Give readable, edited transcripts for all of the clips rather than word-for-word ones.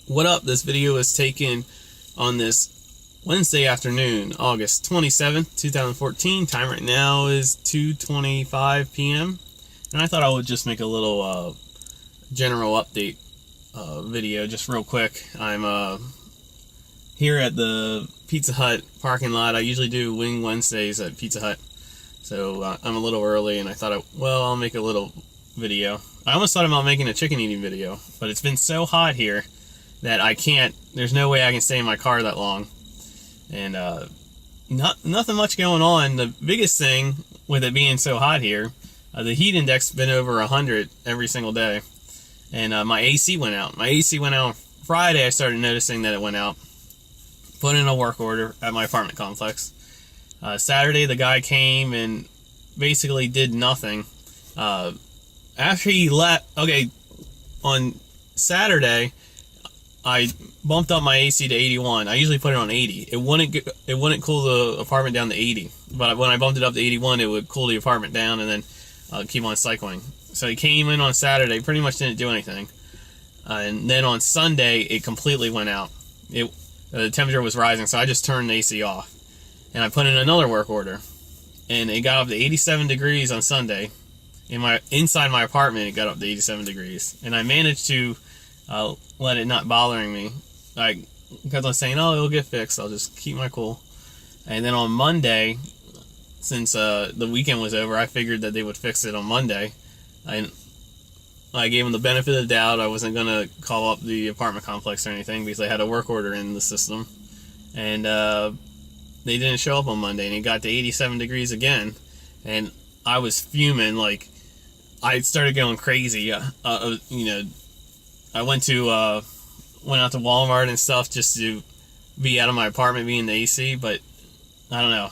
What up? This video is taken on this Wednesday afternoon, August 27th, 2014. Time right now is 2:25 p.m. And I thought I would just make a little general update video just real quick. I'm here at the Pizza Hut parking lot. I usually do Wing Wednesdays at Pizza Hut. So I'm a little early and I thought, I'll make a little video. I almost thought about making a chicken eating video, but it's been so hot here that I can't, there's no way I can stay in my car that long. And nothing much going on. The biggest thing with it being so hot here, the heat index has been over 100 every single day. And my AC went out. My AC went out Friday. I started noticing that it went out. Put in a work order at my apartment complex. Saturday the guy came and basically did nothing. After he left, on Saturday, I bumped up my AC to 81. I usually put it on 80. It wouldn't cool the apartment down to 80. But when I bumped it up to 81, it would cool the apartment down and then keep on cycling. So he came in on Saturday, pretty much didn't do anything. And then on Sunday, it completely went out. The temperature was rising, so I just turned the AC off. And I put in another work order. And it got up to 87 degrees on Sunday. Inside my apartment, it got up to 87 degrees. And I managed to let it not bothering me, because I was saying, it'll get fixed, I'll just keep my cool. And then on Monday, since the weekend was over, I figured that they would fix it on Monday. I gave them the benefit of the doubt. I wasn't going to call up the apartment complex or anything because they had a work order in the system. And they didn't show up on Monday, and it got to 87 degrees again. And I was fuming, I started going crazy. I went out to Walmart and stuff just to be out of my apartment, be in the AC, but I don't know.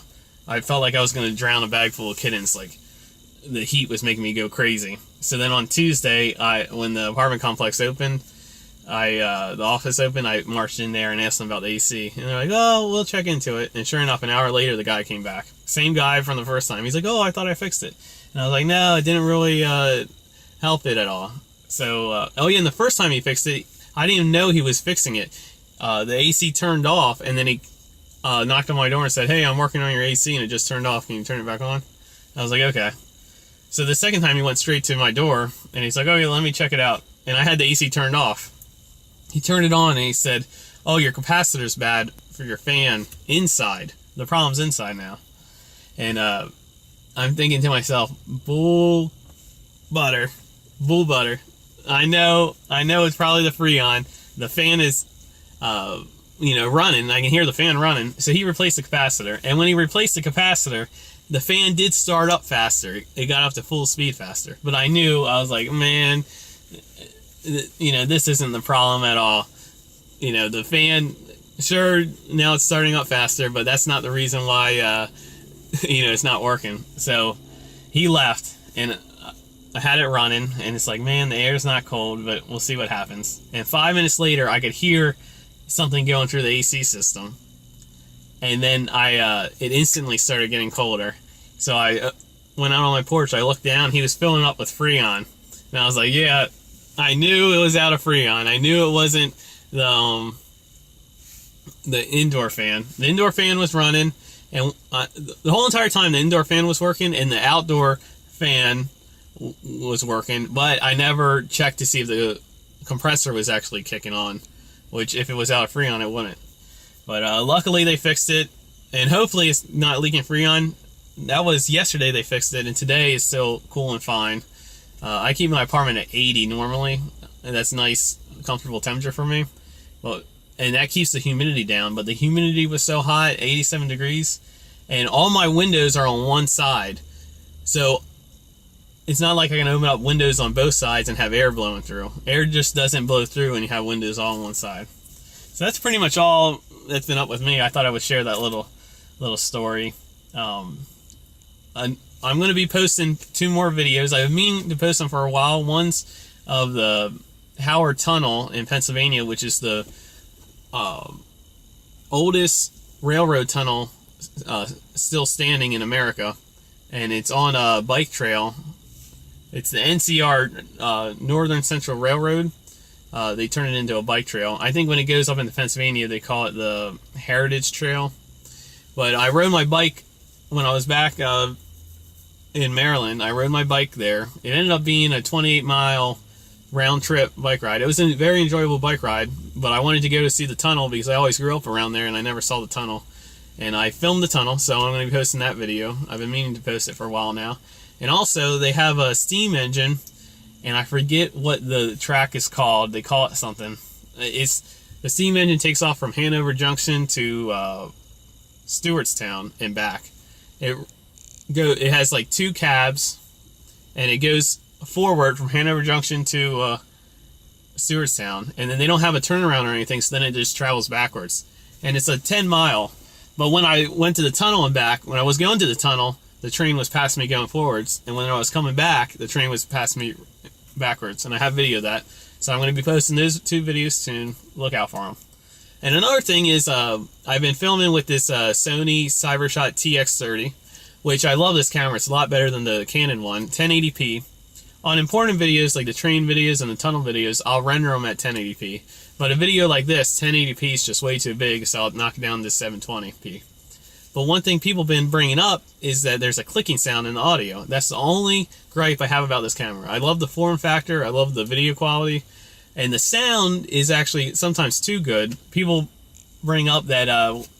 I felt like I was going to drown a bag full of kittens. The heat was making me go crazy. So then on Tuesday, when the apartment complex opened, the office opened, I marched in there and asked them about the AC. And they're like, we'll check into it. And sure enough, an hour later, the guy came back. Same guy from the first time. He's like, I thought I fixed it. And I was like, no, it didn't really help it at all. So, and the first time he fixed it, I didn't even know he was fixing it. The AC turned off, and then he knocked on my door and said, hey, I'm working on your AC, and it just turned off. Can you turn it back on? I was like, okay. So the second time he went straight to my door, and he's like, let me check it out. And I had the AC turned off. He turned it on, and he said, your capacitor's bad for your fan inside. The problem's inside now. And I'm thinking to myself, bull butter. I know it's probably the Freon. The fan is, running. I can hear the fan running. So he replaced the capacitor. And when he replaced the capacitor, the fan did start up faster. It got up to full speed faster. But I was like, man, this isn't the problem at all. The fan, sure, now it's starting up faster, but that's not the reason why, it's not working. So he left, and I had it running, and it's like, man, the air's not cold, but we'll see what happens. And 5 minutes later, I could hear something going through the AC system. And then it instantly started getting colder. So I went out on my porch, I looked down, he was filling up with Freon. And I was like, yeah, I knew it was out of Freon. I knew it wasn't the indoor fan. The indoor fan was running, and the whole entire time the indoor fan was working, and the outdoor fan was working, but I never checked to see if the compressor was actually kicking on, which if it was out of Freon, it wouldn't. But luckily they fixed it, and hopefully it's not leaking Freon. That was yesterday they fixed it, and today is still cool and fine. I keep my apartment at 80 normally, and that's nice, comfortable temperature for me. And that keeps the humidity down, but the humidity was so hot, 87 degrees, and all my windows are on one side. So it's not like I can open up windows on both sides and have air blowing through. Air just doesn't blow through when you have windows all on one side. So that's pretty much all that's been up with me. I thought I would share that little story. I'm going to be posting 2 more videos. I've been meaning to post them for a while. One's of the Howard Tunnel in Pennsylvania, which is the oldest railroad tunnel still standing in America. And it's on a bike trail. It's the NCR, Northern Central Railroad. they turn it into a bike trail. I think when it goes up into Pennsylvania, they call it the Heritage Trail. But I rode my bike when I was back in Maryland. I rode my bike there. It ended up being a 28-mile round-trip bike ride. It was a very enjoyable bike ride, but I wanted to go to see the tunnel because I always grew up around there and I never saw the tunnel. And I filmed the tunnel, so I'm going to be posting that video. I've been meaning to post it for a while now. And also, they have a steam engine, and I forget what the track is called. They call it something. It's the steam engine takes off from Hanover Junction to Stewartstown and back. It has like 2 cabs, and it goes forward from Hanover Junction to Stewartstown, and then they don't have a turnaround or anything, so then it just travels backwards. And it's a 10-mile. But when I went to the tunnel and back, when I was going to the tunnel, the train was past me going forwards, and when I was coming back, the train was past me backwards, and I have video of that. So I'm going to be posting those 2 videos soon. Look out for them. And another thing is, I've been filming with this Sony CyberShot TX30, which I love this camera. It's a lot better than the Canon one, 1080p. On important videos like the train videos and the tunnel videos, I'll render them at 1080p. But a video like this, 1080p is just way too big, so I'll knock it down to 720p. But one thing people have been bringing up is that there's a clicking sound in the audio. That's the only gripe I have about this camera. I love the form factor, I love the video quality, and the sound is actually sometimes too good. People bring up that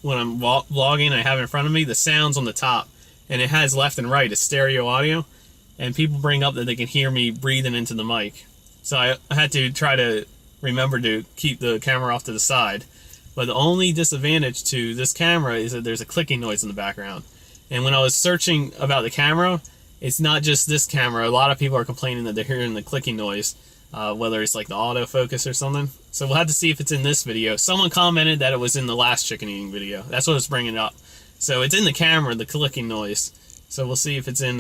when I'm vlogging, I have it in front of me, the sound's on the top, and it has left and right, it's stereo audio, and people bring up that they can hear me breathing into the mic. So I had to try to remember to keep the camera off to the side. But the only disadvantage to this camera is that there's a clicking noise in the background. And when I was searching about the camera, it's not just this camera. A lot of people are complaining that they're hearing the clicking noise, whether it's like the autofocus or something. So we'll have to see if it's in this video. Someone commented that it was in the last chicken eating video. That's what it's bringing up. So it's in the camera, the clicking noise. So we'll see if it's in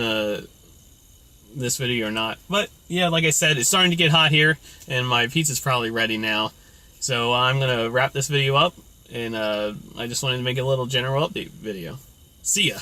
this video or not. But yeah, like I said, it's starting to get hot here, and my pizza's probably ready now. So I'm going to wrap this video up, and I just wanted to make a little general update video. See ya!